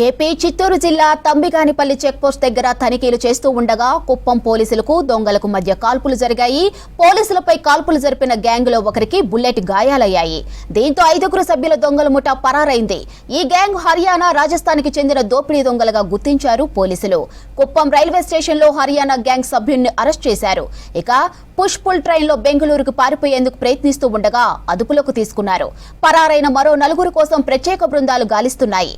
AP Chittoor జిల్లా Thambiganipalli checkpost దగ్గర తనిఖీలు చేస్తూ ఉండగా కుప్పం పోలీసులకు దొంగలకు మధ్య కాల్పులు జరిగాయి. పోలీసులపై కాల్పులు జరిపిన గ్యాంగ్ లో ఒకరికి బుల్లెట్ గాయాలయ్యాయి. దీంతో 5 సభ్యుల దొంగల ముఠా పరారైంది. ఈ గ్యాంగ్ హర్యానా, రాజస్థాన్ కి చెందిన దోపిడీ దొంగలుగా గుర్తించారు పోలీసులు. కుప్పం రైల్వే స్టేషన్ లో హర్యానా గ్యాంగ్ సభ్యుడిని అరెస్ట్ చేశారు. ఇక పుష్ పుల్ ట్రైన్ లో బెంగళూరుకు పారిపోయేందుకు ప్రయత్నిస్తూ ఉండగా అదుపులోకి తీసుకున్నారు. పరారైన మరో 4 కోసం ప్రత్యేక బృందాలు గాలిస్తున్నాయి.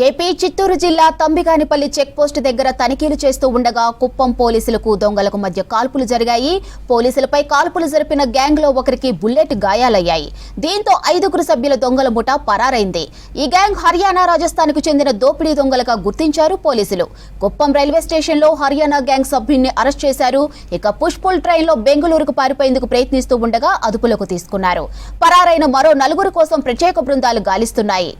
ఏపీ చిత్తూరు జిల్లా తంబిగానిపల్లి చెక్పోస్ట్ దగ్గర తనిఖీలు చేస్తూ ఉండగా కుప్పం పోలీసులకు దొంగలకు మధ్య కాల్పులు జరిగాయి. పోలీసులపై కాల్పులు జరిపిన గ్యాంగ్ లో ఒకరికి బుల్లెట్ గాయాలయ్యాయి. దీంతో 5 సభ్యుల దొంగల ముఠా పరారైంది. ఈ గ్యాంగ్ హర్యానా, రాజస్థాన్ కు చెందిన దోపిడీ దొంగలుగా గుర్తించారు పోలీసులు. కుప్పం రైల్వే స్టేషన్ లో హర్యానా గ్యాంగ్ సభ్యుడిని అరెస్ట్ చేశారు. ఇక పుష్ పుల్ ట్రైన్ లో బెంగళూరుకు పారిపోయేందుకు ప్రయత్నిస్తూ ఉండగా అదుపులోకి తీసుకున్నారు. పరారైన మరో 4 కోసం ప్రత్యేక బృందాలు గాలిస్తున్నాయి.